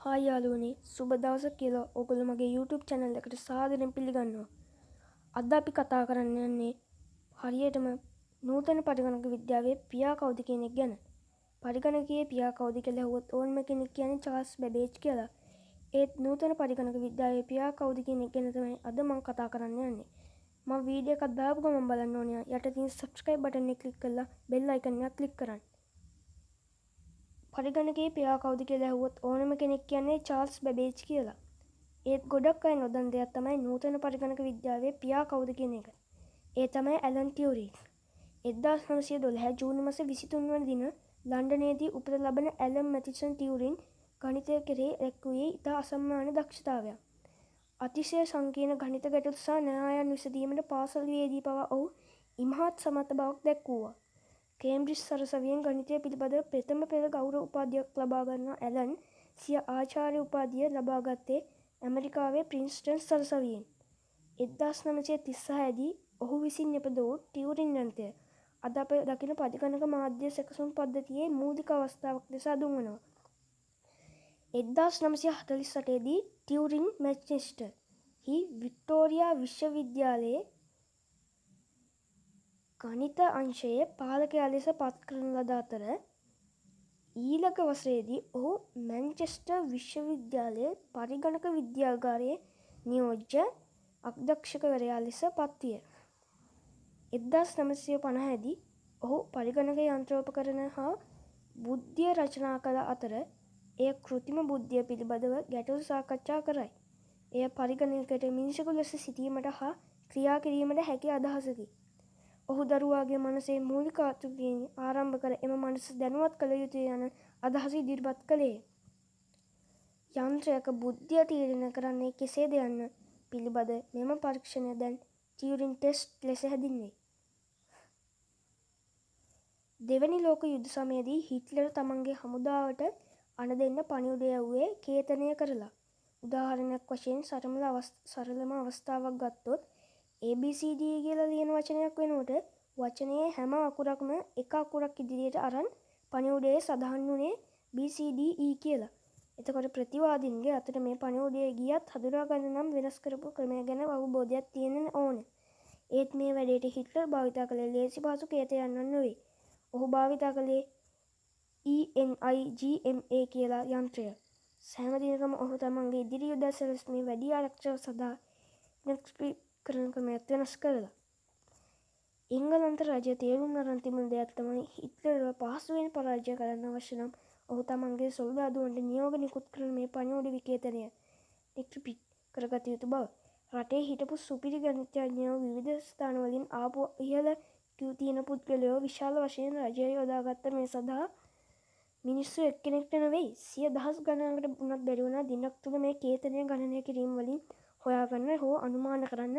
Hi යාළුවනේ සුබ දවසක් කියලා ඔයගොල්ලෝ මගේ YouTube channel එකට සාදරයෙන් පිළිගන්නවා. අද අපි කතා කරන්න යන්නේ හරියටම නූතන පරිගණක විද්‍යාවේ පියා කවුද කියන එක ගැන. පරිගණකයේ පියා කවුද කියලා අහුවොත් ඕනම කෙනෙක් කියන්නේ චාල්ස් බැබේජ් කියලා. ඒත් නූතන පරිගණක විද්‍යාවේ පියා කවුද කියන එක ගැන තමයි අද මම කතා කරන්න යන්නේ. මම වීඩියෝ එකක් දාපු ගමන් බලන්න ඕනේ යට තියෙන subscribe button එක click කරලා bell icon එක click කරන්න. පරිගණකයේ පියා කවුද කියලා ඇහුවොත් ඕනම කෙනෙක් කියන්නේ චාල්ස් බැබේජ් කියලා. ඒත් ගොඩක් අය නොදන්න දෙයක් තමයි නූතන පරිගණක විද්‍යාවේ පියා කවුද කියන එක. ඒ තමයි ඇලන් ටියුරින්. 1912 ජූනි මාසේ 23 වන දින ලන්ඩනයේදී උපත ලබන ඇලන් මැතිසන් ටියුරින් ගණිතය කෙරෙහි දැක්වුවේ ඉතා අසම්මාන දක්ෂතාවයක්. අතිශය සංකීර්ණ ගණිත ගැටලු සහ න්‍යායයන් විසඳීමට පාසලේදී පවා ඔහු ඉමහත් සමර්ථ බවක් දැක්වුවා. කේම්බ්‍රිජ් සරසවියෙන් ගණිතය පිළිබඳව ප්‍රථම පෙළ ගෞරව උපාධියක් ලබා ගන්නා ඇලන් සිය ආචාර්ය උපාධිය ලබා ගත්තේ ඇමරිකාවේ ප්‍රින්ස්ටන් සරසවියෙන්. 1936 දී ඔහු විසින් නිපද වූ ටියුරින් යන්ත්‍රය අද අප දකින පරිගණක මාධ්‍ය සැකසුම් පද්ධතියේ මූලික අවස්ථාවක් ලෙස හඳුන්වනවා. 1948 දී ටියුරින් මැන්චෙස්ටර් හි වික්ටෝරියා විශ්වවිද්‍යාලයේ ගණිත අංශයේ පාලකයා ලෙස පත් කරන ලද අතර ඊළඟ වසරේදී ඔහු මැන්චෙස්ටර් විශ්වවිද්‍යාලයේ පරිගණක විද්‍යාගාරයේ නියෝජ්‍ය අධ්‍යක්ෂකවරයා ලෙස පත්විය. 1950 දී ඔහු පරිගණක යන්ත්‍රෝපකරණ හා බුද්ධිය රචනා කළ අතර එය කෘත්‍රිම බුද්ධිය පිළිබඳව ගැටලු සාකච්ඡා කරයි. එය පරිගණකයට මිනිසෙකු ලෙස සිටීමට හා ක්‍රියා කිරීමට හැකි අදහසකි. ඔහු දරුවාගේ මනසේ මූලික අතුකින් ආරම්භ කර එම මනස දැනුවත් කළ යුතුය යන අදහස ඉදිරිපත් කළේ. යන්ත්‍රයක බුද්ධිය තීරණය කරන්නේ කෙසේද යන්න පිළිබඳ මෙම පරීක්ෂණය දැන් ටියුරින් ටෙස්ට් ලෙස හැඳින්වේ. දෙවැනි ලෝක යුද්ධ සමයේදී හිට්ලර් තමන්ගේ හමුදාවට අණ දෙන්න පණිවුඩ යැව්වේ කේතනය කරලා. උදාහරණයක් වශයෙන් සරලම අවස්ථාවක් ගත්තොත් ABCD කියලා ලියන වචනයක් වෙනුවට වචනයේ හැම අකුරක්ම එක අකුරක් ඉදිරියට අරන් පණිවුඩයේ සඳහන් වුණේ BCDE කියලා. එතකොට ප්‍රතිවාදීන්ගේ අතට මේ පණිවුඩය ගියත් හඳුනා ගන්න නම් වෙනස් කරපු ක්‍රමය ගැන අවබෝධයක් තියෙන්න ඕනේ. ඒත් මේ වැඩේට හිට්ලර් භාවිතා කළේ ලේසි පහසු කේතයන්ව නෙවෙයි. ඔහු භාවිතා කළේ ENIGMA කියලා යන්ත්‍රය. සෑම දිනකම ඔහු තමන්ගේ ඉදිරි යුද සැලැස්මේ වැඩි ආරක්ෂාව සඳහා කරන ක්‍රමයක් වෙනස් කරලා. එංගලන්ත රජය තේරුම් අරන් තිබුණ දෙයක් තමයි හිට්ලර්ව පහසුවෙන් පරාජය කරන්න අවශ්‍ය නම් ඔහු තමන්ගේ සොල්දාදුවන්ට නියෝග නිකුත් කරන මේ පණිවුඩ විකේතනය ඩික්‍රිප්ට් කරගත යුතු බව. රටේ හිටපු සුපිරි ගණිතඥයෝ විවිධ ස්ථානවලින් ආපු ඉහළ Q තියෙන පුද්ගලයෝ විශාල වශයෙන් රජය යොදාගත්ත මේ සඳහා මිනිස්සු එක්කෙනෙක්ට නෙවෙයි සිය දහස් ගණනකට වුණත් බැරි වුණා දිනක් තුළ මේ කේතනය ගණනය කිරීම වලින් හොයාගන්න හෝ අනුමාන කරන්න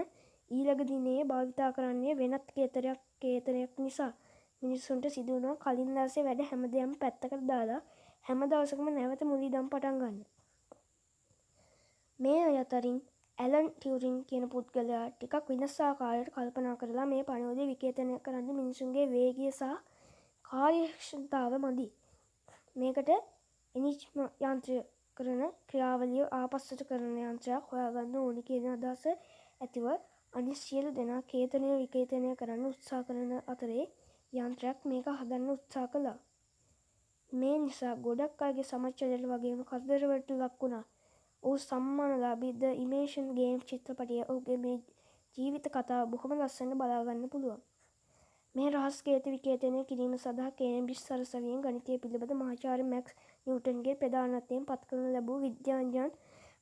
ඊළඟ දිනේ භාවිතා කරන්නේ වෙනත් කේතනයක් නිසා මිනිස්සුන්ට සිදු වුණා කලින් දවසේ වැඩ හැමදේම පැත්තකට දාලා හැම දවසකම නැවත මුලින්දම් පටන් ගන්න. මේ අය අතරින් ඇලන් ටියුරින් කියන පුද්ගලයා ටිකක් වෙනස් ආකාරයට කල්පනා කරලා මේ පණිවුඩය විකේතනය කරන්න මිනිසුන්ගේ වේගය සහ කාර්යක්ෂමතාව මදි. මේකට එනිජ්ම යන්ත්‍රය කරන ක්‍රියාවලිය ආපස්සට කරන යන්ත්‍රයක් හොයාගන්න ඕනි කියන අදහස ඇතිව අනිත් සියලු දෙනා කේතනය විකේතනය කරන්න උත්සාහ කරන අතරේ යන්ත්‍රයක් මේක හදන්න උත්සාහ කළා. මේ නිසා ගොඩක් අයගේ සමච්චලයට වගේම කරදරවලට ලක් වුණා. ඔහු සම්මානලාභී ද ඉමේෂන් ගේම් චිත්‍රපටය ඔහුගේ මේ ජීවිත කතාව බොහොම ලස්සනට බලාගන්න පුළුවන්. මේ රහස් කේත විකේතනය කිරීම සඳහා කේම්බ්‍රිජ් සරසවියෙන් ගණිතය පිළිබඳ මහාචාර්ය මැක්ස් නිව්ටන්ගේ ප්‍රධානත්වයෙන් පත් කරනු ලැබූ විද්‍යාඥයන්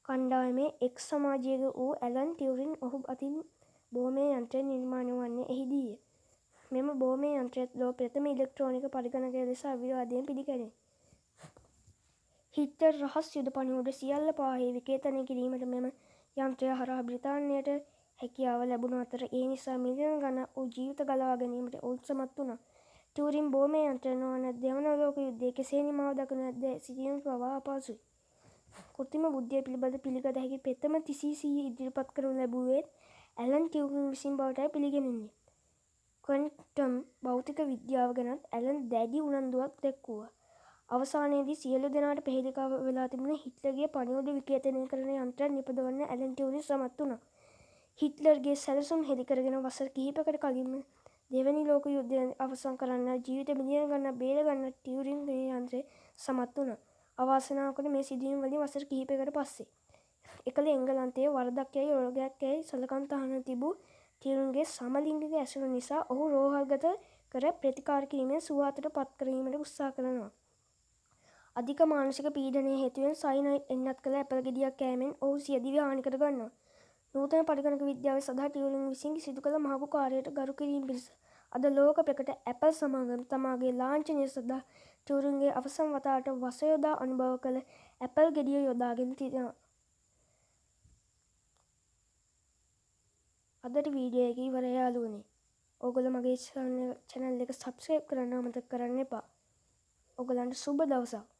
කණ්ඩායමේ එක් සමාජික වූ ඇලන් ටියුරින් ඔහු අතින් බෝමය යන්ත්‍රය නිර්මාණය වන්නේ එහිදීය. මෙම බෝමය යන්ත්‍රය ලොව ප්‍රථම ඉලෙක්ට්‍රෝනික පරිගණකය ලෙස අවිවාදයෙන් පිළිගැනේ. හිට්ලර් රහස් යුද පණිවුඩ සියල්ල පාහේ විකේතනය කිරීමට මෙම යන්ත්‍රය හරහා බ්‍රිතාන්‍යයට හැකියාව ලැබුණු අතර ඒ නිසා මිලියන ගණන් වූ ජීවිත ගලවා ගැනීමට ඔවුන් සමත් වුණා. ටියුරින් බෝමය යන්ත්‍රය නොවන දෙවන ලෝක යුද්ධයේ කෙසේ නිමාව දක්වනු ඇද්ද සිතීම පවා අපහසුයි. කෘත්‍රිම බුද්ධිය පිළිබඳ පිළිගත හැකි ප්‍රථම තිසීසී ඉදිරිපත් කරනු ලැබුවේ ඇලන් ටියුරින් විසින් බවටයි පිළිගැනෙන්නේ. ක්වොන්ටම් භෞතික විද්‍යාව ගැනත් ඇලන් දැඩි උනන්දුවක් දැක්වුවා. අවසානයේදී සියලු දෙනාට පෙහෙලිකාව වෙලා තිබුණ හිට්ලර්ගේ පණිවුඩ විකේතනය කරන යන්ත්‍රයක් නිපදවන්න ඇලන් ටියුරින් සමත් වුණා. හිට්ලර්ගේ සැලසුම් හෙළි කරගෙන වසර කිහිපයකට කලින්ම දෙවැනි ලෝක යුද්ධය අවසන් කරන්න ජීවිත මිලියන ගණනක් බේරගන්න ටියුරින් මේ යන්ත්‍රය සමත් වුණා. අවාසනාවකට මේ සිදුවීම් වලින් වසර කිහිපයකට පස්සේ එකල එංගලන්තයේ වරදක් යැයි රෝගයක් යැයි සලකන් තහනම් තිබූ ටියුරින්ගේ සමලිංගික ඇසුර නිසා ඔහු රෝහල්ගත කර ප්‍රතිකාර කිරීමෙන් සුවහතට පත් කිරීමට උත්සාහ කරනවා. අධික මානසික පීඩනය හේතුවෙන් සයනයිඩ් එන්නත් කළ ඇපල් ගෙඩියක් කෑමෙන් ඔහු සියදිවි හානි කර ගන්නවා. නූතන පරිගණක විද්‍යාව සඳහා ටියුරින් විසින් සිදු කළ මහඟු කාර්යයට ගරු කිරීම පිණිස අද ලෝක ප්‍රකට ඇපල් සමාගම තමාගේ ලාංඡනය සඳහා ටියුරින්ගේ අවසන් වතාවට වස යොදා අනුභව කළ ඇපල් ගෙඩිය යොදාගෙන තිබෙනවා. අදට වීඩියෝ එක ඉවරයි යාළුවනේ. ඔයගොල්ලෝ මගේ channel එක subscribe කරන්න අමතක කරන්න එපා. ඔයගලන්ට සුබ දවසක්.